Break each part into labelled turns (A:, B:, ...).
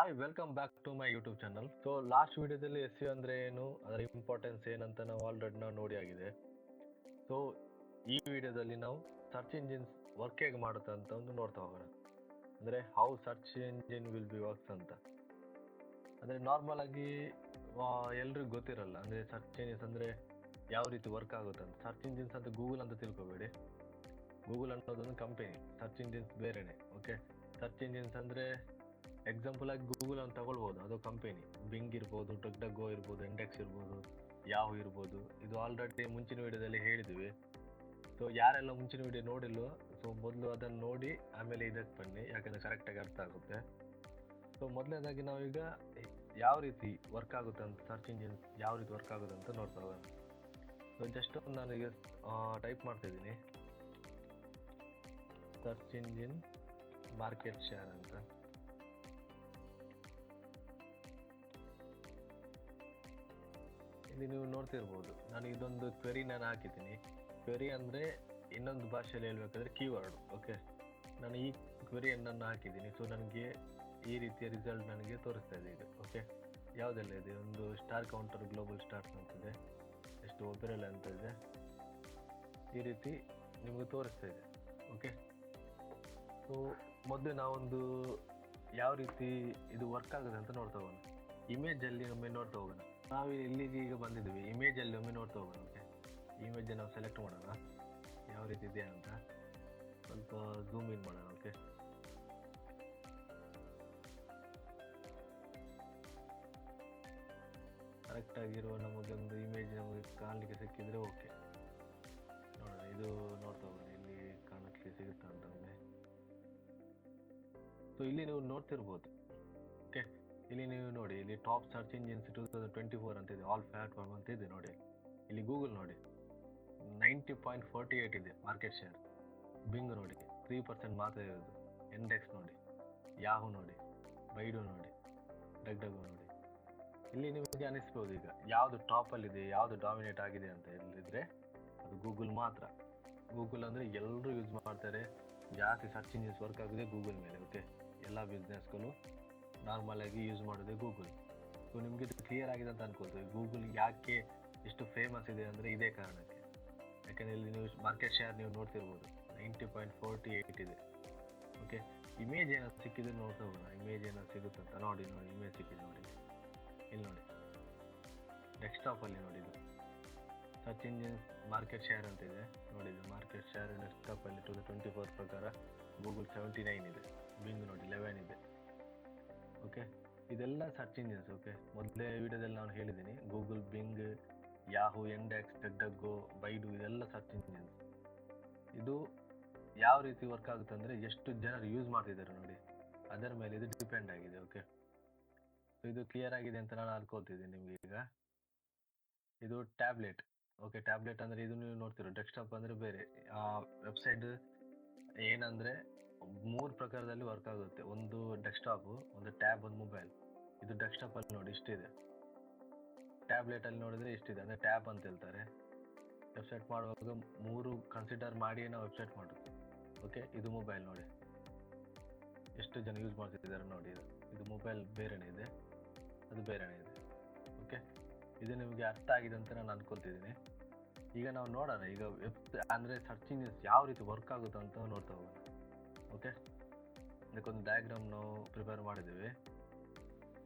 A: Hi welcome back to my YouTube channel. So last ವಿಡಿಯೋದಲ್ಲಿ S C ಅಂದರೆ ಏನು, ಅದರ ಇಂಪಾರ್ಟೆನ್ಸ್ ಏನಂತ ನಾವು ಆಲ್ರೆಡಿ ನೋಡಿ ಆಗಿದೆ. ಸೊ ಈ ವಿಡಿಯೋದಲ್ಲಿ ನಾವು ಸರ್ಚ್ ಇಂಜಿನ್ಸ್ ವರ್ಕ್ ಹೇಗೆ ಮಾಡುತ್ತೆ ಅಂತ ಒಂದು ನೋಡ್ತಾ ಹೋಗೋಣ. ಅಂದರೆ how search engine will be works ಅಂತ. ಅಂದರೆ ನಾರ್ಮಲ್ ಆಗಿ ಎಲ್ರಿಗೂ ಗೊತ್ತಿರಲ್ಲ, ಅಂದರೆ ಸರ್ಚ್ ಇಂಜಿನ್ಸ್ ಅಂದರೆ ಯಾವ ರೀತಿ ವರ್ಕ್ ಆಗುತ್ತೆ ಅಂತ. ಸರ್ಚ್ ಇಂಜಿನ್ಸ್ ಅಂತ ಗೂಗಲ್ ಅಂತ ತಿಳ್ಕೊಬೇಡಿ. ಗೂಗಲ್ ಅನ್ನೋದೊಂದು ಕಂಪನಿ, ಸರ್ಚ್ ಇಂಜಿನ್ಸ್ ಬೇರೆನೆ. ಓಕೆ, ಸರ್ಚ್ ಇಂಜಿನ್ಸ್ ಅಂದರೆ ಎಕ್ಸಾಂಪಲ್ ಆಗಿ ಗೂಗಲ್ ಅಂತ ತಗೊಳ್ಬೋದು, ಅದು ಕಂಪನಿ. ಬಿಂಗ್ ಇರ್ಬೋದು, ಡಗ್ ಡಗ್ಗೋ ಇರ್ಬೋದು, ಇಂಡೆಕ್ಸ್ ಇರ್ಬೋದು, ಯಾಹೂ ಇರ್ಬೋದು. ಇದು ಆಲ್ರೆಡಿ ಮುಂಚಿನ ವಿಡಿಯೋದಲ್ಲಿ ಹೇಳಿದ್ವಿ. ಸೊ ಯಾರೆಲ್ಲ ಮುಂಚಿನ ವಿಡಿಯೋ ನೋಡಿಲ್ವೋ, ಸೊ ಮೊದಲು ಅದನ್ನು ನೋಡಿ ಆಮೇಲೆ ಇದಕ್ಕೆ ಬನ್ನಿ, ಯಾಕಂದರೆ ಕರೆಕ್ಟಾಗಿ ಅರ್ಥ ಆಗುತ್ತೆ. ಸೊ ಮೊದಲನೇದಾಗಿ ನಾವೀಗ ಯಾವ ರೀತಿ ವರ್ಕ್ ಆಗುತ್ತೆ ಅಂತ, ಸರ್ಚ್ ಇಂಜಿನ್ ಯಾವ ರೀತಿ ವರ್ಕ್ ಆಗುತ್ತೆ ಅಂತ ನೋಡ್ತಾ ಹೋಗೋಣ. ಸೊ ಜಸ್ಟ್ ನಾನೀಗ ಟೈಪ್ ಮಾಡ್ತಾಯಿದ್ದೀನಿ, ಸರ್ಚ್ ಇಂಜಿನ್ ಮಾರ್ಕೆಟ್ ಶೇರ್ ಅಂತ. ಇಲ್ಲಿ ನೀವು ನೋಡ್ತಿರ್ಬೋದು, ನಾನು ಇದೊಂದು ಕ್ವೆರಿ ನಾನು ಹಾಕಿದ್ದೀನಿ. ಕ್ವೆರಿ ಅಂದರೆ ಇನ್ನೊಂದು ಭಾಷೆಯಲ್ಲಿ ಹೇಳ್ಬೇಕಾದ್ರೆ ಕೀವರ್ಡ್. ಓಕೆ, ನಾನು ಈ ಕ್ವೆರಿಯನ್ನು ಹಾಕಿದ್ದೀನಿ. ಸೊ ನನಗೆ ಈ ರೀತಿಯ ರಿಸಲ್ಟ್ ನನಗೆ ತೋರಿಸ್ತಾ ಇದೆ ಇದು. ಓಕೆ, ಯಾವುದೆಲ್ಲ ಇದೆ, ಒಂದು ಸ್ಟಾರ್ ಕೌಂಟರ್ ಗ್ಲೋಬಲ್ ಸ್ಟಾರ್ಸ್ ಅಂತಿದೆ, ಎಷ್ಟು ಒಪೆರಲ್ ಅಂತ ಇದೆ, ಈ ರೀತಿ ನಿಮಗೆ ತೋರಿಸ್ತಾ ಇದೆ. ಓಕೆ, ಸೊ ಮೊದಲು ನಾವೊಂದು ಯಾವ ರೀತಿ ಇದು ವರ್ಕ್ ಆಗುತ್ತೆ ಅಂತ ನೋಡ್ತಾ ಹೋಗೋಣ. ಇಮೇಜಲ್ಲಿ ಒಮ್ಮೆ ನೋಡ್ತಾ ಹೋಗೋಣ. ನಾವು ಇಲ್ಲಿಗೆ ಈಗ ಬಂದಿದ್ದೀವಿ, ಇಮೇಜಲ್ಲಿ ಒಮ್ಮೆ ನೋಡ್ತಾ ಹೋಗೋಣ. ಓಕೆ, ಇಮೇಜನ್ನು ನಾವು ಸೆಲೆಕ್ಟ್ ಮಾಡೋಣ ಯಾವ ರೀತಿ ಇದೆ ಅಂತ. ಸ್ವಲ್ಪ ಝೂಮ್ ಇನ್ ಮಾಡೋಣ. ಓಕೆ, ಕರೆಕ್ಟಾಗಿರುವ ನಮಗೊಂದು ಇಮೇಜ್ ನಮಗೆ ಕಾಣಲಿಕ್ಕೆ ಸಿಕ್ಕಿದ್ರೆ ಓಕೆ. ನೋಡೋಣ, ಇದು ನೋಡ್ತಾ ಹೋಗೋಣ ಇಲ್ಲಿ ಕಾಣಲಿಕ್ಕೆ ಸಿಗುತ್ತಾ ಅಂತ ಒಮ್ಮೆ. ಸೊ ಇಲ್ಲಿ ನೀವು ನೋಡ್ತಿರ್ಬೋದು. ಓಕೆ, ಇಲ್ಲಿ ನೀವು ನೋಡಿ, ಇಲ್ಲಿ ಟಾಪ್ ಸರ್ಚ್ ಇಂಜಿನ್ಸ್ 2024 ಅಂತ ಇದೆ, ಆಲ್ ಪ್ಲಾಟ್ಫಾರ್ಮ್ ಅಂತ ಇದೆ ನೋಡಿ. ಇಲ್ಲಿ ಗೂಗಲ್ ನೋಡಿ 90.48 ಇದೆ ಮಾರ್ಕೆಟ್ ಶೇರ್. ಬಿಂಗ್ ನೋಡಿ 3% ಮಾತ್ರ ಇರೋದು. ಇಂಡೆಕ್ಸ್ ನೋಡಿ, ಯಾಹೂ ನೋಡಿ, ಬೈಡು ನೋಡಿ, ಡಗ್ ಡಗ್ ನೋಡಿ. ಇಲ್ಲಿ ನಿಮಗೆ ಅನಿಸ್ಬೋದು ಈಗ ಯಾವುದು ಟಾಪಲ್ಲಿದೆ, ಯಾವುದು ಡಾಮಿನೇಟ್ ಆಗಿದೆ ಅಂತ ಹೇಳಿದ್ರೆ ಅದು ಗೂಗಲ್ ಮಾತ್ರ. ಗೂಗಲ್ ಅಂದರೆ ಎಲ್ಲರೂ ಯೂಸ್ ಮಾಡ್ತಾರೆ, ಜಾಸ್ತಿ ಸರ್ಚ್ ಇಂಜಿನ್ಸ್ ವರ್ಕ್ ಆಗಿದೆ ಗೂಗಲ್ ಮೇಲೆ. ಓಕೆ, ಎಲ್ಲ ಬಿಸ್ನೆಸ್ಗಳು ನಾರ್ಮಲಾಗಿ ಯೂಸ್ ಮಾಡೋದೇ ಗೂಗಲ್. ಸೊ ನಿಮಗೆ ಇದು ಕ್ಲಿಯರ್ ಆಗಿದೆ ಅಂತ ಅನ್ಕೊಳ್ತೀವಿ. ಗೂಗಲ್ ಯಾಕೆ ಇಷ್ಟು ಫೇಮಸ್ ಇದೆ ಅಂದರೆ ಇದೇ ಕಾರಣಕ್ಕೆ. ಯಾಕೆಂದರೆ ಇಲ್ಲಿ ನೀವು ಮಾರ್ಕೆಟ್ ಶೇರ್ ನೀವು ನೋಡ್ತಿರ್ಬೋದು 90.48 ಇದೆ. ಓಕೆ, ಇಮೇಜ್ ಏನಾದ್ರು ಸಿಕ್ಕಿದ್ರೆ ನೋಡ್ತಾ ಹೋಗೋಣ, ಇಮೇಜ್ ಏನಾದ್ರು ಸಿಗುತ್ತಂತ. ನೋಡಿ ಇಮೇಜ್ ಸಿಕ್ಕಿದೆ ನೋಡಿ, ಇಲ್ಲಿ ನೋಡಿ ಡೆಸ್ಕ್ಟಾಪಲ್ಲಿ ನೋಡಿ, ಇದು ಸರ್ಚ್ ಇಂಜಿನ್ಸ್ ಮಾರ್ಕೆಟ್ ಶೇರ್ ಅಂತ ಇದೆ ನೋಡಿ. ಇದು ಮಾರ್ಕೆಟ್ ಶೇರ್ ಡೆಸ್ಕ್ಟಾಪಲ್ಲಿ 2024 ಪ್ರಕಾರ ಗೂಗಲ್ 79 ಇದೆ, ಬಿಂಗ್ ನೋಡಿ 11 ಇದೆ. ಓಕೆ, ಇದೆಲ್ಲ ಸರ್ಚ್ ಇಂಜಿನ್ಸ್. ಓಕೆ, ಮೊದಲೇ ವಿಡಿಯೋದಲ್ಲಿ ನಾನು ಹೇಳಿದ್ದೀನಿ, Google, Bing, Yahoo, Yandex, DuckDuckGo, Baidu, ಇದೆಲ್ಲ ಸರ್ಚ್ ಇಂಜಿನ್ಸ್. ಇದು ಯಾವ ರೀತಿ ವರ್ಕ್ ಆಗುತ್ತೆ ಅಂದರೆ ಎಷ್ಟು ಜನರು ಯೂಸ್ ಮಾಡ್ತಿದ್ದಾರೆ ನೋಡಿ, ಅದರ ಮೇಲೆ ಇದು ಡಿಪೆಂಡ್ ಆಗಿದೆ. ಓಕೆ, ಸೊ ಇದು ಕ್ಲಿಯರ್ ಆಗಿದೆ ಅಂತ ನಾನು ಅನ್ಕೊಳ್ತಿದ್ದೀನಿ ನಿಮಗೆ. ಈಗ ಇದು ಟ್ಯಾಬ್ಲೆಟ್. ಓಕೆ, ಟ್ಯಾಬ್ಲೆಟ್ ಅಂದರೆ ಇದು ನೀವು ನೋಡ್ತಿರೋ, ಡೆಸ್ಕ್ಟಾಪ್ ಅಂದರೆ ಬೇರೆ. ವೆಬ್ಸೈಟ್ ಏನಂದರೆ 3 ಪ್ರಕಾರದಲ್ಲಿ ವರ್ಕ್ ಆಗುತ್ತೆ. ಒಂದು ಡೆಸ್ಕ್ಟಾಪು, ಒಂದು ಟ್ಯಾಬ್, ಒಂದು ಮೊಬೈಲ್. ಇದು ಡೆಸ್ಕ್ಟಾಪಲ್ಲಿ ನೋಡಿ ಇಷ್ಟಿದೆ, ಟ್ಯಾಬ್ಲೆಟಲ್ಲಿ ನೋಡಿದರೆ ಇಷ್ಟಿದೆ, ಅಂದರೆ ಟ್ಯಾಬ್ ಅಂತ ಹೇಳ್ತಾರೆ. ವೆಬ್ಸೈಟ್ ಮಾಡುವಾಗ 3 ಕನ್ಸಿಡರ್ ಮಾಡಿ ನಾವು ವೆಬ್ಸೈಟ್ ಮಾಡೋದು. ಓಕೆ, ಇದು ಮೊಬೈಲ್ ನೋಡಿ ಎಷ್ಟು ಜನ ಯೂಸ್ ಮಾಡ್ತಿದ್ದಾರೆ ನೋಡಿ. ಇದು ಮೊಬೈಲ್ ಬೇರೆನೇ ಇದೆ, ಅದು ಬೇರೆನೇ ಇದೆ. ಓಕೆ, ಇದು ನಿಮಗೆ ಅರ್ಥ ಆಗಿದೆ ಅಂತ ನಾನು ಅನ್ಕೊಳ್ತಿದ್ದೀನಿ. ಈಗ ನಾವು ನೋಡೋಣ, ಈಗ ಅಂದರೆ ಸರ್ಚ್ ಇಂಜಿನ್ಸ್ ಯಾವ ರೀತಿ ವರ್ಕ್ ಆಗುತ್ತೆ ಅಂತ ನೋಡ್ತಾ ಹೋಗೋಣ. ಓಕೆ, ಅದಕ್ಕೊಂದು ಡಯಾಗ್ರಾಮ್ ನಾವು ಪ್ರಿಪೇರ್ ಮಾಡಿದ್ದೀವಿ,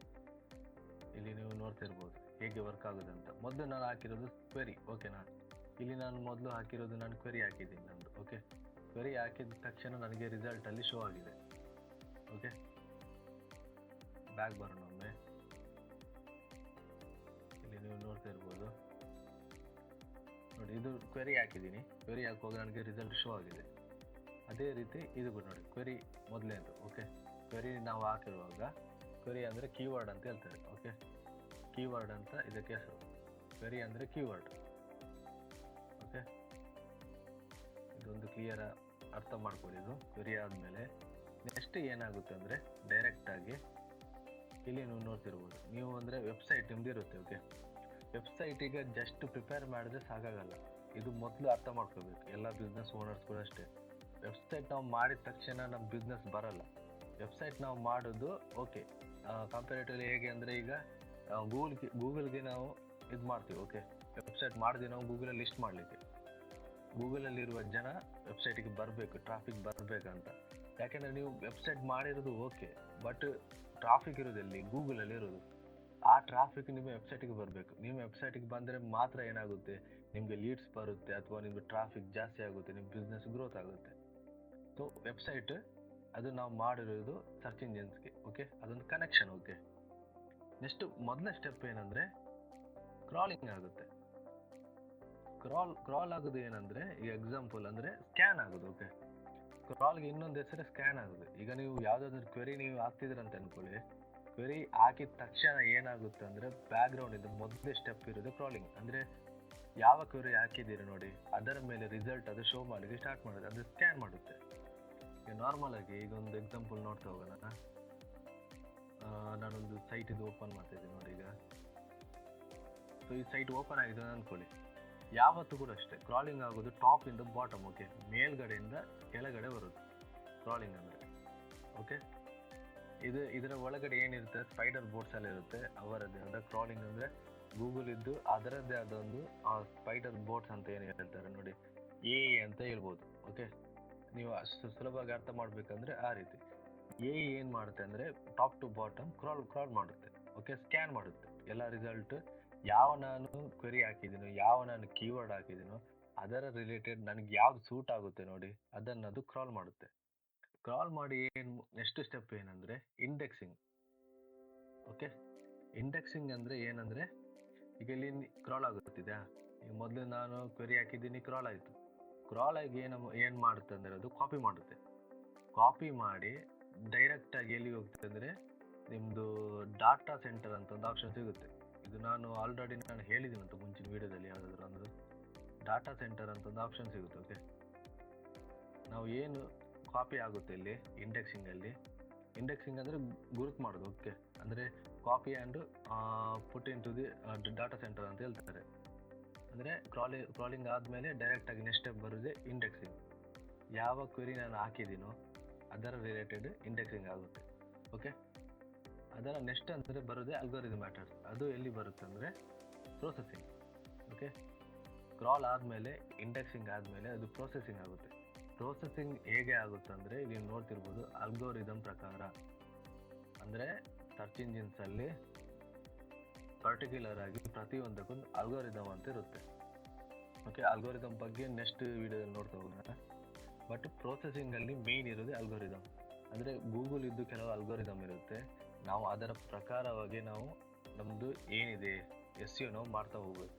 A: ಇಲ್ಲಿ ನೀವು ನೋಡ್ತಿರ್ಬೋದು ಹೇಗೆ ವರ್ಕ್ ಆಗುತ್ತೆ ಅಂತ. ಮೊದಲು ನಾನು ಹಾಕಿರೋದು ಕ್ವೆರಿ. ಓಕೆನಾ, ಇಲ್ಲಿ ನಾನು ಮೊದಲು ಹಾಕಿರೋದು ನಾನು ಕ್ವೆರಿ ಹಾಕಿದ್ದೀನಿ ನಂದು. ಓಕೆ, ಕ್ವೆರಿ ಹಾಕಿದ ತಕ್ಷಣ ನನಗೆ ರಿಸಲ್ಟಲ್ಲಿ ಶೋ ಆಗಿದೆ. ಓಕೆ, ಬ್ಯಾಕ್ ಬರೋಣ ಒಮ್ಮೆ. ಇಲ್ಲಿ ನೀವು ನೋಡ್ತಾ ಇರ್ಬೋದು ನೋಡಿ, ಇದು ಕ್ವೆರಿ ಹಾಕಿದ್ದೀನಿ. ಕ್ವೆರಿ ಹಾಕುವಾಗ ನನಗೆ ರಿಸಲ್ಟ್ ಶೋ ಆಗಿದೆ. ಅದೇ ರೀತಿ ಇದು ಕೂಡ ನೋಡಿ, ಕ್ವೆರಿ ಮೊದಲೇದು. ಓಕೆ, ಕ್ವೆರಿ ನಾವು ಹಾಕಿರುವಾಗ, ಕ್ವೆರಿ ಅಂದರೆ ಕೀವರ್ಡ್ ಅಂತ ಹೇಳ್ತಾರೆ. ಓಕೆ, ಕೀವರ್ಡ್ ಅಂತ ಇದಕ್ಕೆ ಹೆಸರು. ಕ್ವೆರಿ ಅಂದರೆ ಕೀವರ್ಡ್. ಓಕೆ, ಇದೊಂದು ಕ್ಲಿಯರ್ ಅರ್ಥ ಮಾಡ್ಕೊಳ್ಳಿ. ಇದು ಕ್ವೆರಿ ಆದಮೇಲೆ ನೆಕ್ಸ್ಟ್ ಏನಾಗುತ್ತೆ ಅಂದರೆ ಡೈರೆಕ್ಟಾಗಿ ಇಲ್ಲಿ ನೀವು ನೋಡ್ತಿರ್ಬೋದು, ನೀವು ಅಂದರೆ ವೆಬ್ಸೈಟ್ ನಿಮ್ದು ಇರುತ್ತೆ. ಓಕೆ, ವೆಬ್ಸೈಟಿಗೆ ಜಸ್ಟ್ ಪ್ರಿಪೇರ್ ಮಾಡಿದ್ರೆ ಸಾಕಾಗಲ್ಲ, ಇದು ಮೊದಲು ಅರ್ಥ ಮಾಡ್ಕೋಬೇಕು. ಎಲ್ಲ ಬಿಸ್ನೆಸ್ ಓನರ್ಸ್ ಕೂಡ ಅಷ್ಟೇ. ವೆಬ್ಸೈಟ್ ನಾವು ಮಾಡಿದ ತಕ್ಷಣ ನಮ್ಮ ಬಿಸ್ನೆಸ್ ಬರಲ್ಲ. ವೆಬ್ಸೈಟ್ ನಾವು ಮಾಡೋದು ಓಕೆ, ಕಂಪೇರೇಟಿವ್ಲಿ ಹೇಗೆ ಅಂದರೆ ಈಗ ಗೂಗಲ್ಗೆ ನಾವು ಇದು ಮಾಡ್ತೀವಿ. ಓಕೆ, ವೆಬ್ಸೈಟ್ ಮಾಡಿದ್ವಿ ನಾವು ಗೂಗಲಲ್ಲಿ ಲಿಸ್ಟ್ ಮಾಡಲಿಕ್ಕೆ. ಗೂಗಲಲ್ಲಿರುವ ಜನ ವೆಬ್ಸೈಟಿಗೆ ಬರಬೇಕು, ಟ್ರಾಫಿಕ್ ಬರಬೇಕಂತ. ಯಾಕೆಂದರೆ ನೀವು ವೆಬ್ಸೈಟ್ ಮಾಡಿರೋದು ಓಕೆ, ಬಟ್ ಟ್ರಾಫಿಕ್ ಇರೋದಲ್ಲಿ ಗೂಗಲಲ್ಲಿ ಇರೋದು. ಆ ಟ್ರಾಫಿಕ್ ನಿಮ್ಮ ವೆಬ್ಸೈಟಿಗೆ ಬರಬೇಕು. ನಿಮ್ಮ ವೆಬ್ಸೈಟಿಗೆ ಬಂದರೆ ಮಾತ್ರ ಏನಾಗುತ್ತೆ, ನಿಮಗೆ ಲೀಡ್ಸ್ ಬರುತ್ತೆ, ಅಥವಾ ನಿಮಗೆ ಟ್ರಾಫಿಕ್ ಜಾಸ್ತಿ ಆಗುತ್ತೆ, ನಿಮ್ಮ ಬಿಸ್ನೆಸ್ ಗ್ರೋತ್ ಆಗುತ್ತೆ. ಸೊ ವೆಬ್ಸೈಟ್ ಅದು ನಾವು ಮಾಡಿರೋದು ಸರ್ಚ್ ಇಂಜಿನ್ಸ್ಗೆ. ಓಕೆ, ಅದೊಂದು ಕನೆಕ್ಷನ್. ಓಕೆ, ನೆಕ್ಸ್ಟ್ ಮೊದಲನೇ ಸ್ಟೆಪ್ ಏನಂದರೆ ಕ್ರಾಲಿಂಗ್ ಆಗುತ್ತೆ. ಕ್ರಾಲ್ ಆಗೋದು ಏನಂದರೆ, ಈಗ ಎಕ್ಸಾಂಪಲ್ ಅಂದರೆ ಸ್ಕ್ಯಾನ್ ಆಗೋದು. ಓಕೆ, ಕ್ರಾಲ್ಗೆ ಇನ್ನೊಂದು ಹೆಸರು ಸ್ಕ್ಯಾನ್ ಆಗೋದು. ಈಗ ನೀವು ಯಾವುದಾದ್ರೂ ಕ್ವೆರಿ ನೀವು ಹಾಕ್ತಿದ್ರಂತ ಅನ್ಕೊಳ್ಳಿ, ಕ್ವೆರಿ ಹಾಕಿದ ತಕ್ಷಣ ಏನಾಗುತ್ತೆ ಅಂದರೆ ಬ್ಯಾಕ್ಗ್ರೌಂಡಿಂದ ಮೊದಲೇ ಸ್ಟೆಪ್ ಇರೋದು ಕ್ರಾಲಿಂಗ್. ಅಂದರೆ ಯಾವ ಕ್ವೆರಿ ಹಾಕಿದ್ದೀರಿ ನೋಡಿ, ಅದರ ಮೇಲೆ ರಿಸಲ್ಟ್ ಅದು ಶೋ ಮಾಡಲಿಕ್ಕೆ ಸ್ಟಾರ್ಟ್ ಮಾಡೋದು, ಅದು ಸ್ಕ್ಯಾನ್ ಮಾಡುತ್ತೆ. ಈಗ ನಾರ್ಮಲ್ ಆಗಿ ಈಗ ಒಂದು ಎಕ್ಸಾಂಪಲ್ ನೋಡ್ತಾ ಹೋಗೋಣ. ನಾನೊಂದು ಸೈಟ್ ಇದು ಓಪನ್ ಮಾಡ್ತಿದ್ದೀನಿ ನೋಡಿ. ಈಗ ಸೊ ಈ ಸೈಟ್ ಓಪನ್ ಆಗಿದೆ ಅಂದ್ಕೊಳ್ಳಿ, ಯಾವತ್ತೂ ಕೂಡ ಅಷ್ಟೇ ಕ್ರಾಲಿಂಗ್ ಆಗೋದು ಟಾಪಿಂದ ಬಾಟಮ್. ಓಕೆ, ಮೇಲ್ಗಡೆಯಿಂದ ಕೆಳಗಡೆ ಬರೋದು ಕ್ರಾಲಿಂಗ್ ಅಂದರೆ. ಓಕೆ, ಇದರ ಒಳಗಡೆ ಏನಿರುತ್ತೆ, ಸ್ಪೈಡರ್ ಬೋರ್ಡ್ಸ್ ಎಲ್ಲ ಇರುತ್ತೆ, ಅವರದ್ದೇ ಆದ ಕ್ರಾಲಿಂಗ್ ಅಂದರೆ ಗೂಗಲ್ ಇದ್ದು ಅದರದ್ದೇ ಆದ ಒಂದು ಸ್ಪೈಡರ್ ಬೋರ್ಡ್ಸ್ ಅಂತ ಏನು ಹೇಳ್ತಾರೆ ನೋಡಿ, ಅಂತ ಹೇಳ್ಬೋದು. ಓಕೆ, ನೀವು ಅಷ್ಟು ಸುಲಭವಾಗಿ ಅರ್ಥ ಮಾಡಬೇಕಂದ್ರೆ ಆ ರೀತಿ ಏನು ಮಾಡುತ್ತೆ ಅಂದರೆ ಟಾಪ್ ಟು ಬಾಟಮ್ ಕ್ರಾಲ್ ಮಾಡುತ್ತೆ. ಓಕೆ, ಸ್ಕ್ಯಾನ್ ಮಾಡುತ್ತೆ ಎಲ್ಲ ರಿಸಲ್ಟ್. ಯಾವ ನಾನು ಕ್ವೆರಿ ಹಾಕಿದ್ದೀನೋ, ಯಾವ ನಾನು ಕೀವರ್ಡ್ ಹಾಕಿದ್ದೀನೋ, ಅದರ ರಿಲೇಟೆಡ್ ನನಗೆ ಯಾವ್ದು ಸೂಟ್ ಆಗುತ್ತೆ ನೋಡಿ, ಅದನ್ನದು ಕ್ರಾಲ್ ಮಾಡುತ್ತೆ. ಕ್ರಾಲ್ ಮಾಡಿ ನೆಕ್ಸ್ಟ್ ಸ್ಟೆಪ್ ಏನಂದರೆ ಇಂಡೆಕ್ಸಿಂಗ್. ಓಕೆ, ಇಂಡೆಕ್ಸಿಂಗ್ ಅಂದರೆ ಏನಂದರೆ, ಈಗ ಇಲ್ಲಿ ಕ್ರಾಲ್ ಆಗುತ್ತಿದೆ. ಈಗ ಮೊದಲು ನಾನು ಕ್ವೆರಿ ಹಾಕಿದ್ದೀನಿ, ಕ್ರಾಲ್ ಆಯಿತು. ಕ್ರಾಲ್ ಆಗಿ ಏನು ಮಾಡುತ್ತೆ ಅಂದರೆ ಅದು ಕಾಪಿ ಮಾಡುತ್ತೆ. ಕಾಪಿ ಮಾಡಿ ಡೈರೆಕ್ಟಾಗಿ ಎಲ್ಲಿ ಹೋಗುತ್ತೆ ಅಂದರೆ ನಿಮ್ಮದು ಡಾಟಾ ಸೆಂಟರ್ ಅಂತ ಒಂದು ಆಪ್ಷನ್ ಸಿಗುತ್ತೆ. ಇದು ನಾನು ಆಲ್ರೆಡಿ ಹೇಳಿದ್ದೀನಿ ಅಂತ ಮುಂಚಿನ ವೀಡಿಯೋದಲ್ಲಿ, ಯಾವುದಾದ್ರೂ ಅಂದರೆ ಡಾಟಾ ಸೆಂಟರ್ ಅಂತ ಒಂದು ಆಪ್ಷನ್ ಸಿಗುತ್ತೆ. ಓಕೆ, ನಾವು ಏನು ಕಾಪಿ ಆಗುತ್ತೆ ಇಲ್ಲಿ ಇಂಡೆಕ್ಸಿಂಗಲ್ಲಿ, ಇಂಡೆಕ್ಸಿಂಗ್ ಅಂದರೆ ಗುರುತು ಮಾಡೋದು. ಓಕೆ, ಅಂದರೆ copy and put into the data centre ಅಂತ ಹೇಳ್ತಾರೆ. ಅಂದರೆ ಕ್ರಾಲಿಂಗ್ ಆದಮೇಲೆ ಡೈರೆಕ್ಟಾಗಿ ನೆಕ್ಸ್ಟ್ ಸ್ಟೆಪ್ ಬರೋದೇ ಇಂಡೆಕ್ಸಿಂಗ್. ಯಾವ ಕ್ವೆರಿ ನಾನು ಹಾಕಿದ್ದೀನೋ ಅದರ ರಿಲೇಟೆಡ್ ಇಂಡೆಕ್ಸಿಂಗ್ ಆಗುತ್ತೆ. ಓಕೆ, ಅದರ ನೆಕ್ಸ್ಟ್ ಅಂದರೆ ಬರೋದೇ ಅಲ್ಗಾರಿದಮ್ ಮ್ಯಾಟರ್ಸ್. ಅದು ಎಲ್ಲಿ ಬರುತ್ತೆ ಅಂದರೆ ಪ್ರೊಸೆಸಿಂಗ್. ಓಕೆ, ಕ್ರಾಲ್ ಆದಮೇಲೆ ಇಂಡೆಕ್ಸಿಂಗ್ ಆದಮೇಲೆ ಅದು ಪ್ರೊಸೆಸಿಂಗ್ ಆಗುತ್ತೆ. ಪ್ರೊಸೆಸಿಂಗ್ ಹೇಗೆ ಆಗುತ್ತೆ ಅಂದರೆ ನೀವು ನೋಡ್ತಿರ್ಬೋದು, ಅಲ್ಗೋರಿದಮ್ ಪ್ರಕಾರ. ಅಂದರೆ ಸರ್ಚ್ ಇಂಜಿನ್ಸಲ್ಲಿ ಪರ್ಟಿಕ್ಯುಲರ್ ಆಗಿ ಪ್ರತಿಯೊಂದಕ್ಕೊಂದು ಅಲ್ಗೋರಿದಮ್ ಅಂತ ಇರುತ್ತೆ. ಓಕೆ, ಅಲ್ಗೋರಿದಮ್ ಬಗ್ಗೆ ನೆಕ್ಸ್ಟ್ ವೀಡಿಯೋದಲ್ಲಿ ನೋಡ್ತಾ ಹೋಗೋಣ. ಬಟ್ ಪ್ರೊಸೆಸಿಂಗಲ್ಲಿ ಮೇಯ್ನ್ ಇರೋದೇ ಅಲ್ಗೋರಿದಮ್. ಅಂದರೆ ಗೂಗಲ್ ಇದ್ದು ಕೆಲವು ಅಲ್ಗೋರಿದಮ್ ಇರುತ್ತೆ, ನಾವು ಅದರ ಪ್ರಕಾರವಾಗಿ ನಾವು ನಮ್ಮದು ಏನಿದೆ ನಾವು ಮಾಡ್ತಾ ಹೋಗ್ಬೇಕು.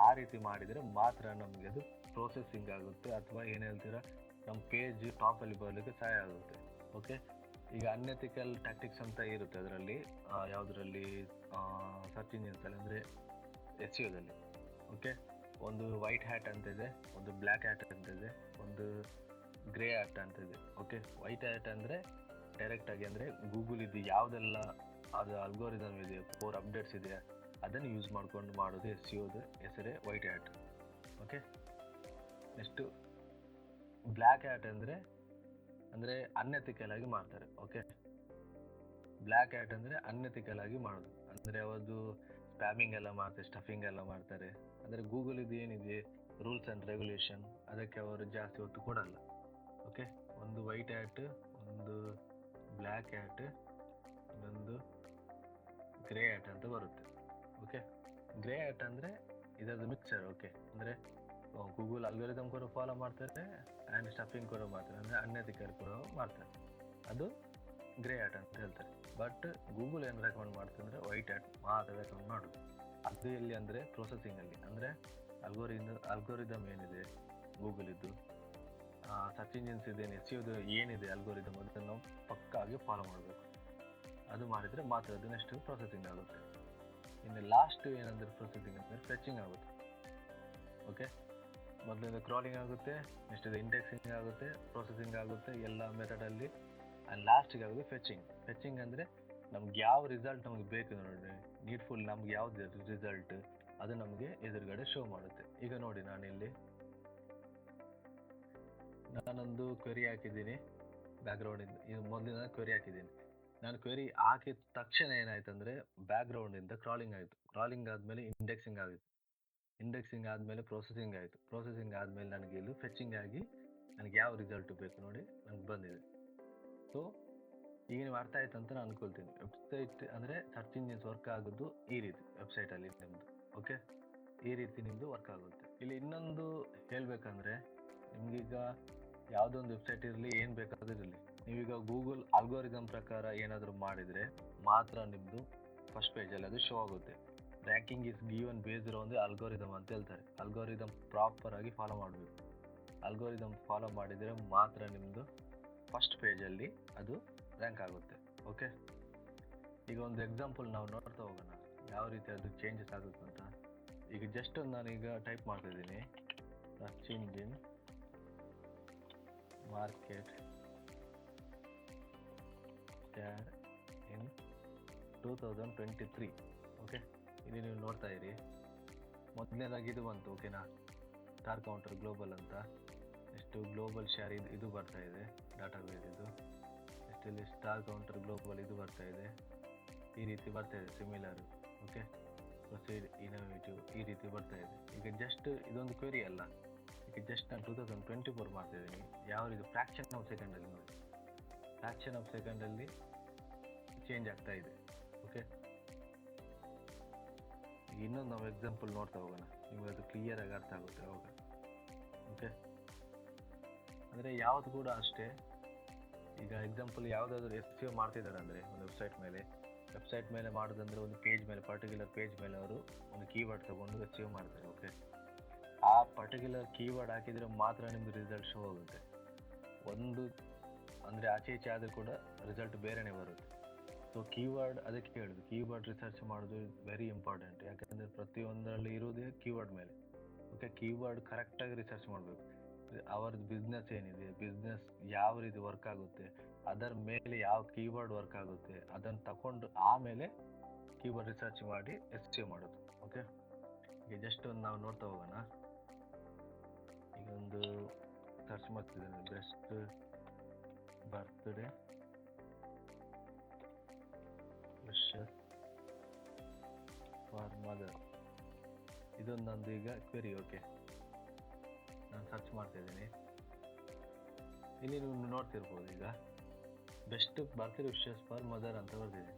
A: ಆ ರೀತಿ ಮಾಡಿದರೆ ಮಾತ್ರ ನಮಗೆ ಅದು ಪ್ರೊಸೆಸಿಂಗ್ ಆಗುತ್ತೆ, ಅಥವಾ ಏನು ಹೇಳ್ತೀರಾ ನಮ್ಮ ಪೇಜ್ ಟಾಪಲ್ಲಿ ಬರಲಿಕ್ಕೆ ಸಹಾಯ ಆಗುತ್ತೆ. ಓಕೆ, ಈಗ ಅನ್ಎಥಿಕಲ್ ಟ್ಯಾಕ್ಟಿಕ್ಸ್ ಅಂತ ಇರುತ್ತೆ ಅದರಲ್ಲಿ, ಯಾವುದರಲ್ಲಿ ಸರ್ಚ್ ಇಂಜಿನ್ಸಲ್ಲಿ ಅಂದರೆ SEOದಲ್ಲಿ. ಓಕೆ, ಒಂದು ವೈಟ್ ಹ್ಯಾಟ್ ಅಂತ ಇದೆ, ಒಂದು ಬ್ಲ್ಯಾಕ್ ಹ್ಯಾಟ್ ಅಂತ ಇದೆ, ಒಂದು ಗ್ರೇ ಹ್ಯಾಟ್ ಅಂತ ಇದೆ. ಓಕೆ, ವೈಟ್ ಹ್ಯಾಟ್ ಅಂದರೆ ಡೈರೆಕ್ಟಾಗಿ ಅಂದರೆ ಗೂಗಲ್ ಇದು ಯಾವುದೆಲ್ಲ ಅದು ಅಲ್ಗೋರಿದಮ್ ಇದೆ, 4 ಅಪ್ಡೇಟ್ಸ್ ಇದೆ, ಅದನ್ನು ಯೂಸ್ ಮಾಡ್ಕೊಂಡು ಮಾಡೋದು SEOದು ಹೆಸರೇ white hat. Okay, next black hat ಅಂದರೆ ಅನ್ಎಥಿಕಲ್ ಆಗಿ ಮಾಡ್ತಾರೆ. ಓಕೆ, ಬ್ಲ್ಯಾಕ್ ಹ್ಯಾಟ್ ಅಂದರೆ ಅನ್ಎಥಿಕಲ್ ಆಗಿ ಮಾಡೋದು, ಅಂದರೆ ಅವತ್ತು ಸ್ಪ್ಯಾಮಿಂಗ್ ಎಲ್ಲ ಮಾಡ್ತಾರೆ, ಸ್ಟಫಿಂಗ್ ಎಲ್ಲ ಮಾಡ್ತಾರೆ. ಅಂದರೆ ಗೂಗಲ್ ಇದು ಏನಿದೆ ರೂಲ್ಸ್ ಆ್ಯಂಡ್ ರೆಗ್ಯುಲೇಷನ್, ಅದಕ್ಕೆ ಅವರು ಜಾಸ್ತಿ ಹೊತ್ತು ಕೊಡಲ್ಲ. ಓಕೆ, ಒಂದು ವೈಟ್ ಹ್ಯಾಟ್, ಒಂದು ಬ್ಲ್ಯಾಕ್ ಹ್ಯಾಟ್, ಇನ್ನೊಂದು ಗ್ರೇ ಹ್ಯಾಟ್ ಅಂತ ಬರುತ್ತೆ. ಓಕೆ, ಗ್ರೇ ಹ್ಯಾಟ್ ಅಂದರೆ ಇದರದ್ದು ಮಿಕ್ಸರ್. ಓಕೆ, ಅಂದರೆ ಗೂಗಲ್ ಅಲ್ಗೋರಿದಮ್ ಕೂಡ ಫಾಲೋ ಮಾಡ್ತಾರೆ ಆ್ಯಂಡ್ ಸ್ಟಫಿಂಗ್ ಕೂಡ ಮಾಡ್ತಾರೆ, ಅಂದರೆ ಅನ್ಎಥಿಕಲ್ ಕೂಡ ಮಾಡ್ತಾರೆ. ಅದು ಗ್ರೇ ಹ್ಯಾಟ್ ಅಂತ ಹೇಳ್ತಾರೆ. ಬಟ್ ಗೂಗಲ್ ಏನು ರೆಕಮೆಂಡ್ ಮಾಡ್ತಾರೆ ಅಂದರೆ ವೈಟ್ ಹ್ಯಾಟ್ ಮಾತ್ರ ರೆಕಮೆಂಡ್ ಮಾಡೋದು. ಅದು ಎಲ್ಲಿ ಅಂದರೆ ಪ್ರೊಸೆಸಿಂಗಲ್ಲಿ. ಅಂದರೆ ಅಲ್ಗೋರಿದಮ್ ಏನಿದೆ ಗೂಗಲ್ ಇದ್ದು, ಸರ್ಚ್ ಇಂಜಿನ್ಸ್ ಇದೇನು SEOದು ಏನಿದೆ ಅಲ್ಗೋರಿದಮ್, ಅದನ್ನು ನಾವು ಪಕ್ಕಾಗಿ ಫಾಲೋ ಮಾಡಬೇಕು. ಅದು ಮಾಡಿದರೆ ಮಾತ್ರ ಅದು ನೆಕ್ಸ್ಟ್ ಪ್ರೊಸೆಸಿಂಗ್ ಆಗುತ್ತೆ. ಇನ್ನು ಲಾಸ್ಟ್ ಏನಂದರೆ ಪ್ರೊಸೆಸಿಂಗ್ ಅಂದರೆ ಫೆಚಿಂಗ್ ಆಗುತ್ತೆ. ಓಕೆ, ಮೊದಲಿಂದ ಕ್ರಾಲಿಂಗ್ ಆಗುತ್ತೆ, ನೆಕ್ಸ್ಟ್ ಇದು ಇಂಡೆಕ್ಸಿಂಗ್ ಆಗುತ್ತೆ, ಪ್ರೊಸೆಸಿಂಗ್ ಆಗುತ್ತೆ, ಎಲ್ಲ ಮೆಥಡಲ್ಲಿ. ಆ್ಯಂಡ್ ಲಾಸ್ಟಿಗೆ ಆಗೋದು ಫೆಚಿಂಗ್. ಫೆಚಿಂಗ್ ಅಂದರೆ ನಮ್ಗೆ ಯಾವ ರಿಸಲ್ಟ್ ನಮಗೆ ಬೇಕು ನೋಡಿ, ನೀಡ್ಫುಲ್ ನಮ್ಗೆ ಯಾವ್ದು ರಿಸಲ್ಟ್ ಅದು ನಮಗೆ ಎದುರುಗಡೆ ಶೋ ಮಾಡುತ್ತೆ. ಈಗ ನೋಡಿ, ನಾನೊಂದು ಕ್ವೆರಿ ಹಾಕಿದ್ದೀನಿ ಬ್ಯಾಕ್ಗ್ರೌಂಡಿಂದ. ಇದು ಮೊದಲಿನ ಕ್ವೆರಿ ಹಾಕಿದ್ದೀನಿ, ನಾನು ಕ್ವೆರಿ ಹಾಕಿದ ತಕ್ಷಣ ಏನಾಯ್ತಂದರೆ ಬ್ಯಾಕ್ಗ್ರೌಂಡಿಂದ ಕ್ರಾಲಿಂಗ್ ಆಯಿತು. ಕ್ರಾಲಿಂಗ್ ಆದಮೇಲೆ ಇಂಡೆಕ್ಸಿಂಗ್ ಆಯಿತು. ಇಂಡೆಕ್ಸಿಂಗ್ ಆದಮೇಲೆ ಪ್ರೊಸೆಸಿಂಗ್ ಆಯಿತು. ಪ್ರೊಸೆಸಿಂಗ್ ಆದಮೇಲೆ ನನಗೆ ಇಲ್ಲಿ ಫೆಚಿಂಗ್ ಆಗಿ ನನಗೆ ಯಾವ ರಿಸಲ್ಟ್ ಬೇಕು ನೋಡಿ ನನಗೆ ಬಂದಿದೆ. ಸೊ ಈಗ ನೀವು ಅರ್ಥ ಆಯ್ತು ಅಂತ ನಾನು ಅನ್ಕೊಳ್ತೀನಿ. ವೆಬ್ಸೈಟ್ ಅಂದರೆ ಸರ್ಚ್ ಇಂಜಿನ್ಸ್ ವರ್ಕ್ ಆಗೋದು ಈ ರೀತಿ ವೆಬ್ಸೈಟಲ್ಲಿ ನಿಮ್ಮದು. ಓಕೆ, ಈ ರೀತಿ ನಿಮ್ಮದು ವರ್ಕ್ ಆಗುತ್ತೆ. ಇಲ್ಲಿ ಇನ್ನೊಂದು ಹೇಳಬೇಕಂದ್ರೆ ನಿಮಗೀಗ ಯಾವುದೋ ಒಂದು ವೆಬ್ಸೈಟ್ ಇರಲಿ, ಏನು ಬೇಕಾದರೂ ಇರಲಿ, ನೀವೀಗ ಗೂಗಲ್ ಅಲ್ಗೋರಿದಮ್ ಪ್ರಕಾರ ಏನಾದರೂ ಮಾಡಿದರೆ ಮಾತ್ರ ನಿಮ್ಮದು ಫಸ್ಟ್ ಪೇಜಲ್ಲಿ ಅದು ಶೋ ಆಗುತ್ತೆ. Ranking is given based on the algorithm ಅಂತ ಹೇಳ್ತಾರೆ. ಅಲ್ಗೋರಿದಮ್ ಪ್ರಾಪರಾಗಿ ಫಾಲೋ ಮಾಡಬೇಕು. ಅಲ್ಗೋರಿದಮ್ ಫಾಲೋ ಮಾಡಿದರೆ ಮಾತ್ರ ನಿಮ್ಮದು ಫಸ್ಟ್ ಪೇಜಲ್ಲಿ ಅದು ರ್ಯಾಂಕ್ ಆಗುತ್ತೆ. ಓಕೆ, ಈಗ ಒಂದು ಎಕ್ಸಾಂಪಲ್ ನಾವು ನೋಡ್ತಾ ಹೋಗೋಣ ಯಾವ ರೀತಿ ಅದು ಚೇಂಜಸ್ ಆಗುತ್ತೆ ಅಂತ. ಈಗ ಜಸ್ಟ್ ನಾನೀಗ ಟೈಪ್ ಮಾಡ್ತಿದ್ದೀನಿ ಸರ್ಚ್ ಇಂಜಿನ್ ಮಾರ್ಕೆಟ್ ಸ್ಕ್ಯಾರ್ ಇನ್ 2023. ಓಕೆ, ಇಲ್ಲಿ ನೀವು ನೋಡ್ತಾ ಇರಿ. ಮೊದಲನೇದಾಗಿ ಇದು ಬಂತು. ಓಕೆನಾ, ಸ್ಟಾರ್ ಕೌಂಟರ್ ಗ್ಲೋಬಲ್ ಅಂತ ಎಷ್ಟು ಗ್ಲೋಬಲ್ ಶೇರ್ ಇದು ಬರ್ತಾ ಇದೆ ಡಾಟಾ ಬೇಸ್. ಇದು ಎಷ್ಟಲ್ಲಿ ಸ್ಟಾರ್ ಕೌಂಟರ್ ಗ್ಲೋಬಲ್ ಇದು ಬರ್ತಾ ಇದೆ, ಈ ರೀತಿ ಬರ್ತಾ ಇದೆ ಸಿಮಿಲರ್. ಓಕೆ, ಪ್ರೊಸೀಡ್ ಇನೋವೇಟಿವ್ ಈ ರೀತಿ ಬರ್ತಾ ಇದೆ. ಈಗ ಜಸ್ಟ್ ಇದೊಂದು ಕ್ವೆರಿ ಅಲ್ಲ, ಈಗ ಜಸ್ಟ್ ನಾನು 2024 ಮಾಡ್ತಾಯಿದ್ದೀನಿ. ಯಾವ ರೀತಿ ಫ್ರ್ಯಾಕ್ಷನ್ ಆಫ್ ಸೆಕೆಂಡಲ್ಲಿ ನೋಡಿ, ಫ್ರ್ಯಾಕ್ಷನ್ ಆಫ್ ಸೆಕೆಂಡಲ್ಲಿ ಚೇಂಜ್ ಆಗ್ತಾ ಇದೆ. ಓಕೆ, ಇನ್ನೊಂದು ನಾವು ಎಕ್ಸಾಂಪಲ್ ನೋಡ್ತಾ ಹೋಗೋಣ, ನಿಮಗೆ ಅದು ಕ್ಲಿಯರಾಗಿ ಅರ್ಥ ಆಗುತ್ತೆ ಅವಾಗ. ಓಕೆ, ಅಂದರೆ ಯಾವುದು ಕೂಡ ಅಷ್ಟೇ. ಈಗ ಎಕ್ಸಾಂಪಲ್ ಯಾವುದಾದ್ರೂ SEO ಮಾಡ್ತಿದ್ದಾರೆ ಅಂದರೆ ಒಂದು ವೆಬ್ಸೈಟ್ ಮೇಲೆ ಮಾಡೋದಂದರೆ ಒಂದು ಪೇಜ್ ಮೇಲೆ, ಪರ್ಟಿಕ್ಯುಲರ್ ಪೇಜ್ ಮೇಲೆ ಅವರು ಒಂದು ಕೀವರ್ಡ್ ತೊಗೊಂಡು SEO ಮಾಡ್ತಾರೆ. ಓಕೆ, ಆ ಪರ್ಟಿಕ್ಯುಲರ್ ಕೀವರ್ಡ್ ಹಾಕಿದರೆ ಮಾತ್ರ ನಿಮ್ಮದು ರಿಸಲ್ಟ್ ಶೋ ಆಗುತ್ತೆ. ಒಂದು ಅಂದರೆ ಆಚೆ ಈಚೆ ಆದರೂ ಕೂಡ ರಿಸಲ್ಟ್ ಬೇರೆಯೇ ಬರುತ್ತೆ. ಸೊ ಕೀವರ್ಡ್ ಅದಕ್ಕೆ ಹೇಳೋದು, ಕೀವರ್ಡ್ ರಿಸರ್ಚ್ ಮಾಡೋದು ವೆರಿ ಇಂಪಾರ್ಟೆಂಟ್. ಯಾಕಂದರೆ ಪ್ರತಿಯೊಂದರಲ್ಲಿ ಇರೋದೇ ಕೀವರ್ಡ್ ಮೇಲೆ. ಓಕೆ, ಕೀವರ್ಡ್ ಕರೆಕ್ಟಾಗಿ ರಿಸರ್ಚ್ ಮಾಡಬೇಕು. ಅವರದ್ದು ಬಿಸ್ನೆಸ್ ಏನಿದೆ, ಬಿಸ್ನೆಸ್ ಯಾವ ರೀತಿ ವರ್ಕ್ ಆಗುತ್ತೆ, ಅದರ ಮೇಲೆ ಯಾವ ಕೀವರ್ಡ್ ವರ್ಕ್ ಆಗುತ್ತೆ ಅದನ್ನು ತಗೊಂಡು ಆಮೇಲೆ ಕೀವರ್ಡ್ ರಿಸರ್ಚ್ ಮಾಡಿ SEO ಮಾಡೋದು. ಓಕೆ, ಈಗ ಜಸ್ಟ್ ಒಂದು ನಾವು ನೋಡ್ತಾ ಹೋಗೋಣ. ಈಗ ಒಂದು ಸರ್ಚ್ ಮಾಡ್ತಿದ್ದೇನೆ, best birthday wishes for mother, ಇದೊಂದು ನಂದು ಈಗ ಕ್ವೆರಿ. ಓಕೆ, ನಾನು ಸರ್ಚ್ ಮಾಡ್ತಾಯಿದ್ದೀನಿ. ಇಲ್ಲಿ ನೀವು ನೋಡ್ತಿರ್ಬೋದು, ಈಗ best birthday wishes for mother ಅಂತ ಬರ್ತಿದೆ.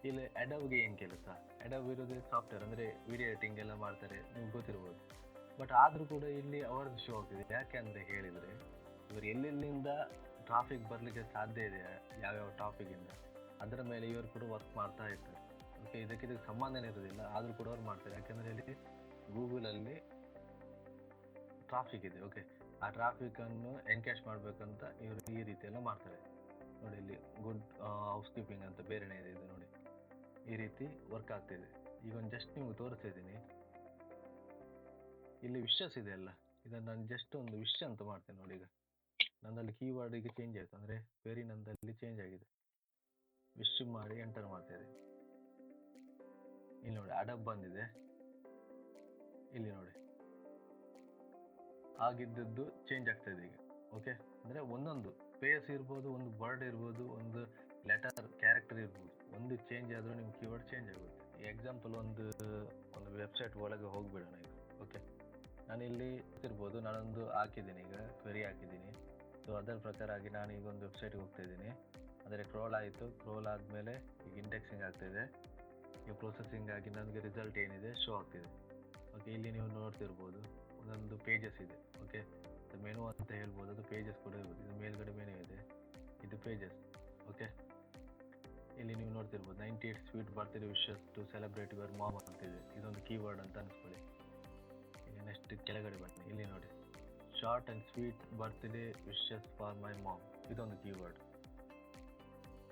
A: ಇಲ್ಲಿ ಅಡಬ್ಗೆ ಏನು ಕೆಲಸ, ಅಡಬ್ ಇರೋದು ಸಾಫ್ಟ್ವೇರ್, ಅಂದರೆ ವಿಡಿಯೋ ಎಡಿಟಿಂಗ್ ಎಲ್ಲ ಮಾಡ್ತಾರೆ, ನಿಮ್ಗೆ ಗೊತ್ತಿರ್ಬೋದು. ಬಟ್ ಆದರೂ ಕೂಡ ಇಲ್ಲಿ ಅವರದ್ದು ಶೋ ಆಗ್ತಿದೆ. ಯಾಕೆ ಅಂದರೆ ಹೇಳಿದರೆ ಇವರು ಎಲ್ಲೆಲ್ಲಿಂದ ಟ್ರಾಫಿಕ್ ಬರಲಿಕ್ಕೆ ಸಾಧ್ಯ ಇದೆ, ಯಾವ್ಯಾವ ಟಾಪಿಕಿಂದ, ಅದರ ಮೇಲೆ ಇವರು ಕೂಡ ವರ್ಕ್ ಮಾಡ್ತಾ ಇರ್ತಾರೆ. ಓಕೆ, ಇದಕ್ಕೆ ಸಂಬಂಧನೇ ಇರೋದಿಲ್ಲ, ಆದರೂ ಕೂಡ ಅವ್ರು ಮಾಡ್ತಾರೆ. ಯಾಕೆಂದರೆ ಇಲ್ಲಿ ಗೂಗಲಲ್ಲಿ ಟ್ರಾಫಿಕ್ ಇದೆ. ಓಕೆ, ಆ ಟ್ರಾಫಿಕನ್ನು ಎನ್ಕ್ಯಾಶ್ ಮಾಡಬೇಕಂತ ಇವರು ಈ ರೀತಿ ಎಲ್ಲ ಮಾಡ್ತಾರೆ. ನೋಡಿ, ಇಲ್ಲಿ ಗುಡ್ ಹೌಸ್ ಕೀಪಿಂಗ್ ಅಂತ ಬೇರೆನೇ ಇದೆ. ಇದು ನೋಡಿ, ಈ ರೀತಿ ವರ್ಕ್ ಆಗ್ತಿದೆ. ಈಗ ಒಂದು ಜಸ್ಟ್ ನಿಮ್ಗೆ ತೋರಿಸ್ತಿದ್ದೀನಿ. ಇಲ್ಲಿ ವಿಶಸ್ ಇದೆ ಅಲ್ಲ, ಇದನ್ನು ನಾನು ಜಸ್ಟ್ ಒಂದು ವಿಶ್ ಅಂತ ಮಾಡ್ತೇನೆ. ನೋಡಿ, ಈಗ ನನ್ನಲ್ಲಿ ಕೀವರ್ಡ್ ಈಗ ಚೇಂಜ್ ಆಯಿತು, ಅಂದರೆ ವೆರಿ ನಂದಲ್ಲಿ ಚೇಂಜ್ ಆಗಿದೆ. ವಿಶ್ ಮಾಡಿ ಎಂಟರ್ ಮಾಡ್ತಾ ಇದ್ದೀನಿ. ಇಲ್ಲಿ ನೋಡಿ ಅಡಬ್ ಬಂದಿದೆ. ಇಲ್ಲಿ ನೋಡಿ ಆಗಿದ್ದದ್ದು ಚೇಂಜ್ ಆಗ್ತಾ ಇದೆ ಈಗ. ಓಕೆ, ಅಂದರೆ ಒಂದೊಂದು ಸ್ಪೇಸ್ ಇರ್ಬೋದು, ಒಂದು ವರ್ಡ್ ಇರ್ಬೋದು, ಒಂದು ಲೆಟರ್ ಕ್ಯಾರೆಕ್ಟರ್ ಇರ್ಬೋದು, ಒಂದು ಚೇಂಜ್ ಆದರೂ ನಿಮ್ಮ ಕೀವರ್ಡ್ ಚೇಂಜ್ ಆಗುತ್ತೆ. ಈ ಎಕ್ಸಾಂಪಲ್ ಒಂದು ವೆಬ್ಸೈಟ್ ಒಳಗೆ ಹೋಗಿಬಿಡೋಣ ಈಗ. ಓಕೆ, ನಾನಿಲ್ಲಿ ಇರ್ಬೋದು, ನಾನೊಂದು ಹಾಕಿದ್ದೀನಿ, ಈಗ ಕ್ವೆರಿ ಹಾಕಿದ್ದೀನಿ. ಸೊ ಅದರ ಪ್ರಕಾರ ಆಗಿ ನಾನು ಈಗ ಒಂದು ವೆಬ್ಸೈಟ್ಗೆ ಹೋಗ್ತಾ ಇದ್ದೀನಿ. ಅಂದರೆ ಕ್ರೋಲ್ ಆಯಿತು, ಕ್ರೋಲ್ ಆದಮೇಲೆ ಈಗ ಇಂಡೆಕ್ಸಿಂಗ್ ಆಗ್ತಾಯಿದೆ. ಈಗ ಪ್ರೊಸೆಸಿಂಗ್ ಆಗಿ ನನಗೆ ರಿಸಲ್ಟ್ ಏನಿದೆ ಶೋ ಆಗ್ತಿದೆ. ಓಕೆ, ಇಲ್ಲಿ ನೀವು ನೋಡ್ತಿರ್ಬೋದು ಒಂದೊಂದು ಪೇಜಸ್ ಇದೆ. ಓಕೆ, ಮೆನು ಅಂತ ಹೇಳ್ಬೋದು, ಅದು ಪೇಜಸ್ ಕೂಡ ಇರ್ಬೋದು. ಇದು ಮೇಲ್ಗಡೆ ಮೆನು ಇದೆ, ಇದು ಪೇಜಸ್. ಓಕೆ, ಇಲ್ಲಿ ನೀವು ನೋಡ್ತಿರ್ಬೋದು 98 sweet birthday wishes to celebrate your mom ಅಂತಿದೆ. ಇದೊಂದು ಕೀವರ್ಡ್ ಅಂತ ಅನ್ಸ್ಕೊಳ್ಳಿ. ಈಗ ನೆಕ್ಸ್ಟ್ ಕೆಳಗಡೆ ಬನ್ನಿ, ಇಲ್ಲಿ ನೋಡಿ short and sweet birthday wishes for my mom, ಇದೊಂದು ಕೀವರ್ಡ್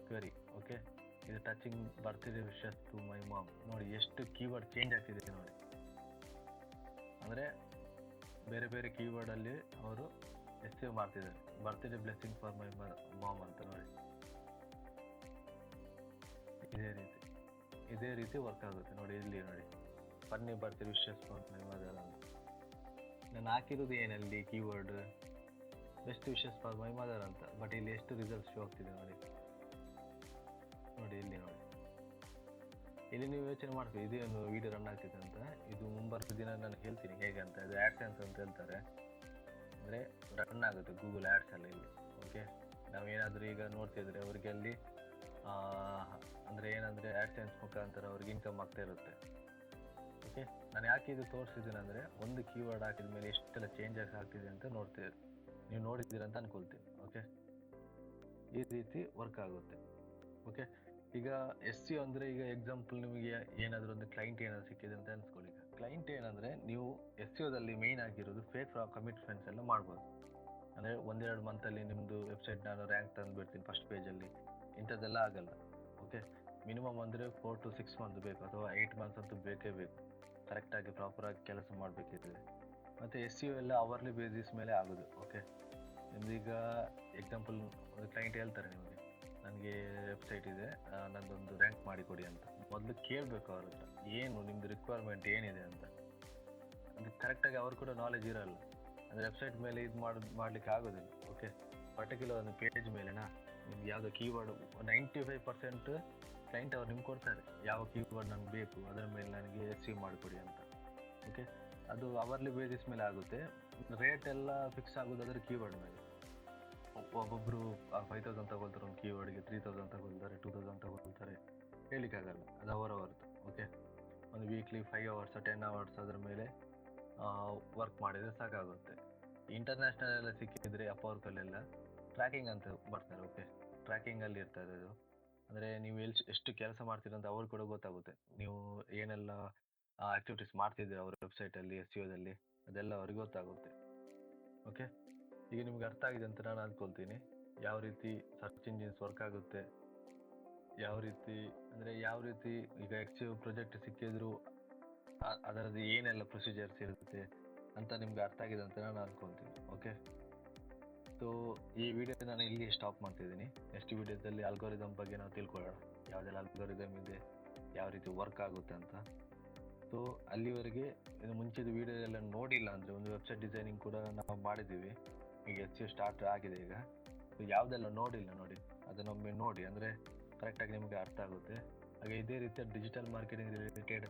A: ಕ್ವೆರಿ. ಓಕೆ, ಇದು touching birthday wishes to my mom. ನೋಡಿ ಎಷ್ಟು ಕೀವರ್ಡ್ ಚೇಂಜ್ ಆಗ್ತಿದೆ ನೋಡಿ. ಅಂದರೆ ಬೇರೆ ಬೇರೆ ಕೀವರ್ಡಲ್ಲಿ ಅವರು SEO ಮಾಡ್ತಿದ್ದಾರೆ. Birthday blessing for my mom ಅಂತ ನೋಡಿ, ಇದೇ ರೀತಿ ವರ್ಕ್ ಆಗುತ್ತೆ ನೋಡಿ. ಇಲ್ಲಿ ನೋಡಿ funny birthday wishes for my mother ಅಂತ ನಾನು ಹಾಕಿರೋದು ಏನಲ್ಲಿ keyword best wishes for my mother ಅಂತ. ಬಟ್ ಇಲ್ಲಿ ಎಷ್ಟು ರಿಸಲ್ಟ್ ಶೋ ಆಗ್ತಿದೆ ನೋಡಿ. ಇಲ್ಲಿ ನೀವು ಯೋಚನೆ ಮಾಡ್ತೀವಿ ಇದೇನು ವಿಡಿಯೋ ರನ್ ಆಗ್ತಿದೆ ಅಂತ. ಇದು ಮುಂಬರುವ ದಿನ ನಾನು ಹೇಳ್ತೀನಿ ಹೇಗೆ ಅಂತ. ಇದು ಆ್ಯಡ್ಸೆನ್ಸ್ ಅಂತ ಹೇಳ್ತಾರೆ, ಅಂದರೆ ರನ್ ಆಗುತ್ತೆ ಗೂಗಲ್ ಆ್ಯಡ್ಸಲ್ಲಿ ಇಲ್ಲಿ. ಓಕೆ, ನಾವೇನಾದರೂ ಈಗ ನೋಡ್ತಿದ್ರೆ ಅವರಿಗೆ ಅಲ್ಲಿ ಅಂದರೆ ಏನಂದರೆ ಆ್ಯಡ್ಸೆನ್ಸ್ ಮುಖಾಂತರ ಅವ್ರಿಗೆ ಇನ್ಕಮ್ ಆಗ್ತಾ ಇರುತ್ತೆ. ಓಕೆ, ನಾನು ಯಾಕೆ ಇದು ತೋರಿಸಿದ್ದೀನಿ ಅಂದರೆ ಒಂದು ಕೀವರ್ಡ್ ಹಾಕಿದ ಮೇಲೆ ಎಷ್ಟೆಲ್ಲ ಚೇಂಜಸ್ ಆಗ್ತಿದೆ ಅಂತ ನೀವು ನೋಡಿದ್ದೀರ ಅಂತ ಅನ್ಕೊಳ್ತೀನಿ. ಓಕೆ, ಈ ರೀತಿ ವರ್ಕ್ ಆಗುತ್ತೆ. ಓಕೆ, ಈಗ SEO ಅಂದರೆ ಈಗ ಎಕ್ಸಾಂಪಲ್ ನಿಮಗೆ ಏನಾದರೂ ಒಂದು ಕ್ಲೈಂಟ್ ಏನಾದರೂ ಸಿಕ್ಕಿದೆ ಅಂತ ಅನ್ಸ್ಕೊಳ್ಳಿ. ಈಗ ಕ್ಲೈಂಟ್ ಏನಂದರೆ ನೀವು SEOದಲ್ಲಿ ಮೇಯ್ನ್ ಆಗಿರೋದು ಫೇಕ್ ಕಮಿಟ್ಮೆಂಟ್ಸ್ ಎಲ್ಲ ಮಾಡ್ಬೋದು. ಅಂದರೆ 1-2 ಮಂತಲ್ಲಿ ನಿಮ್ಮದು ವೆಬ್ಸೈಟ್ ನಾನು ರ್ಯಾಂಕ್ ತಂದು ಬಿಡ್ತೀನಿ ಫಸ್ಟ್ ಪೇಜಲ್ಲಿ, ಇಂಥದ್ದೆಲ್ಲ ಆಗಲ್ಲ. ಓಕೆ, ಮಿನಿಮಮ್ ಅಂದರೆ 4 to 6 ಮಂತ್ ಬೇಕು, ಅಥವಾ 8 ಮಂತ್ಸ್ ಅಂತೂ ಬೇಕೇ ಬೇಕು ಕರೆಕ್ಟಾಗಿ ಪ್ರಾಪರಾಗಿ ಕೆಲಸ ಮಾಡಬೇಕಿದ್ರೆ. ಮತ್ತು SEO ಎಲ್ಲ ಅವರ್ಲಿ ಬೇಸಿಸ್ ಮೇಲೆ ಆಗೋದು. ಓಕೆ, ನಿಮ್ದೀಗ ಎಕ್ಸಾಂಪಲ್ ಒಂದು ಕ್ಲೈಂಟ್ ಹೇಳ್ತಾರೆ ನಿಮಗೆ, ನನಗೆ ವೆಬ್ಸೈಟ್ ಇದೆ, ನನ್ನದೊಂದು ರ್ಯಾಂಕ್ ಮಾಡಿಕೊಡಿ ಅಂತ. ಮೊದಲು ಕೇಳಬೇಕು ಅವ್ರ ಹತ್ರ ಏನು ನಿಮ್ಮದು ರಿಕ್ವೈರ್ಮೆಂಟ್ ಏನಿದೆ ಅಂತ. ಅದು ಕರೆಕ್ಟಾಗಿ ಅವ್ರು ಕೂಡ ನಾಲೆಜ್ ಇರೋಲ್ಲ, ಅಂದರೆ ವೆಬ್ಸೈಟ್ ಮೇಲೆ ಇದು ಮಾಡಲಿಕ್ಕೆ ಆಗೋದಿಲ್ಲ. ಓಕೆ, ಪರ್ಟಿಕ್ಯುಲರ್ ಒಂದು ಪೇಜ್ ಮೇಲೆನಾ ನಿಮ್ಗೆ ಯಾವುದೋ ಕೀವರ್ಡ್ 95% ಕ್ಲೈಂಟ್ ಅವ್ರು ನಿಮ್ಗೆ ಕೊಡ್ತಾರೆ, ಯಾವ ಕೀವರ್ಡ್ ನನಗೆ ಬೇಕು ಅದರ ಮೇಲೆ ನನಗೆ SEO ಮಾಡಿಕೊಡಿ ಅಂತ. ಓಕೆ, ಅದು ಅವರ್ಲಿ ಬೇಸಿಸ್ ಮೇಲೆ ಆಗುತ್ತೆ. ರೇಟ್ ಎಲ್ಲ ಫಿಕ್ಸ್ ಆಗೋದು ಅದರ ಕೀವರ್ಡ್ ಮೇಲೆ. ಒಬ್ಬೊಬ್ಬರು 5,000 ತಗೊಳ್ತಾರೆ ಒಂದು ಕೀವರ್ಡ್ಗೆ, 3,000 ತಗೊಳ್ತಾರೆ, 2,000 ತಗೊಳ್ತಾರೆ, ಹೇಳಲಿಕ್ಕಾಗಲ್ಲ, ಅದು ಅವರವರದ್ದು. ಓಕೆ, ಒಂದು ವೀಕ್ಲಿ 5 hours 10 hours ಅದರ ಮೇಲೆ ವರ್ಕ್ ಮಾಡಿದರೆ ಸಾಕಾಗುತ್ತೆ. ಇಂಟರ್ನ್ಯಾಷನಲ್ ಎಲ್ಲ ಸಿಕ್ಕಿದರೆ ಅಪ್ವರ್ಕಲ್ಲೆಲ್ಲ ಟ್ರ್ಯಾಕಿಂಗ್ ಅಂತ ಬರ್ತಾರೆ. ಓಕೆ, ಟ್ರ್ಯಾಕಿಂಗಲ್ಲಿ ಇರ್ತದೆ ಅದು, ಅಂದರೆ ನೀವು ಎಷ್ಟು ಕೆಲಸ ಮಾಡ್ತೀರ ಅಂತ ಅವ್ರು ಕೂಡ ಗೊತ್ತಾಗುತ್ತೆ. ನೀವು ಏನೆಲ್ಲ ಆ್ಯಕ್ಟಿವಿಟೀಸ್ ಮಾಡ್ತಿದ್ದೀರ ಅವ್ರ ವೆಬ್ಸೈಟಲ್ಲಿ SEOದಲ್ಲಿ, ಅದೆಲ್ಲ ಅವ್ರಿಗೆ ಗೊತ್ತಾಗುತ್ತೆ. ಓಕೆ, ಈಗ ನಿಮ್ಗೆ ಅರ್ಥ ಆಗಿದೆ ಅಂತ ನಾನು ಅಂದ್ಕೊಳ್ತೀನಿ, ಯಾವ ರೀತಿ ಸರ್ಚ್ ಇಂಜಿನ್ಸ್ ವರ್ಕ್ ಆಗುತ್ತೆ, ಯಾವ ರೀತಿ ಈಗ SEO ಪ್ರಾಜೆಕ್ಟ್ ಸಿಕ್ಕಿದ್ರು ಅದರದ್ದು ಏನೆಲ್ಲ ಪ್ರೊಸೀಜರ್ಸ್ ಇರುತ್ತೆ ಅಂತ ನಿಮ್ಗೆ ಅರ್ಥ ಆಗಿದೆ ಅಂತ ನಾನು ಅಂದ್ಕೊಳ್ತೀನಿ. ಓಕೆ, ಸೊ ಈ ವಿಡಿಯೋ ನಾನು ಇಲ್ಲಿ ಸ್ಟಾಪ್ ಮಾಡ್ತಿದ್ದೀನಿ. ನೆಕ್ಸ್ಟ್ ವಿಡಿಯೋದಲ್ಲಿ ಅಲ್ಗೋರಿದಮ್ ಬಗ್ಗೆ ನಾವು ತಿಳ್ಕೊಳ್ಳೋಣ, ಯಾವುದೆಲ್ಲ ಅಲ್ಗೋರಿದಮ್ ಇದೆ, ಯಾವ ರೀತಿ ವರ್ಕ್ ಆಗುತ್ತೆ ಅಂತ. ಸೊ ಅಲ್ಲಿವರೆಗೆ ಇನ್ನು ಮುಂಚೆದು ವಿಡಿಯೋ ಎಲ್ಲ ನೋಡಿಲ್ಲ ಅಂದರೆ, ಒಂದು ವೆಬ್ಸೈಟ್ ಡಿಸೈನಿಂಗ್ ಕೂಡ ನಾವು ಮಾಡಿದ್ದೀವಿ, ಈಗ SEO ಸ್ಟಾರ್ಟ್ ಆಗಿದೆ ಈಗ. ಸೊ ಯಾವುದೆಲ್ಲ ನೋಡಿಲ್ಲ ನೋಡಿ, ಅದನ್ನೊಮ್ಮೆ ನೋಡಿ, ಅಂದರೆ ಕರೆಕ್ಟಾಗಿ ನಿಮಗೆ ಅರ್ಥ ಆಗುತ್ತೆ. ಹಾಗೆ ಇದೇ ರೀತಿಯ ಡಿಜಿಟಲ್ ಮಾರ್ಕೆಟಿಂಗ್ ರಿಲೇಟೆಡ್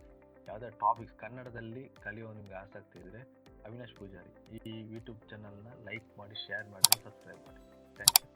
A: ಯಾವುದೇ ಟಾಪಿಕ್ಸ್ ಕನ್ನಡದಲ್ಲಿ ಕಲಿಯೋ ನಿಮಗೆ ಆಸಕ್ತಿ ಇದ್ದರೆ, ಅವಿನಾಶ್ ಪೂಜಾರಿ ಈ ಯೂಟ್ಯೂಬ್ ಚಾನಲ್ನ ಲೈಕ್ ಮಾಡಿ, ಶೇರ್ ಮಾಡಿ, ಸಬ್ಸ್ಕ್ರೈಬ್ ಮಾಡಿ. Thank you.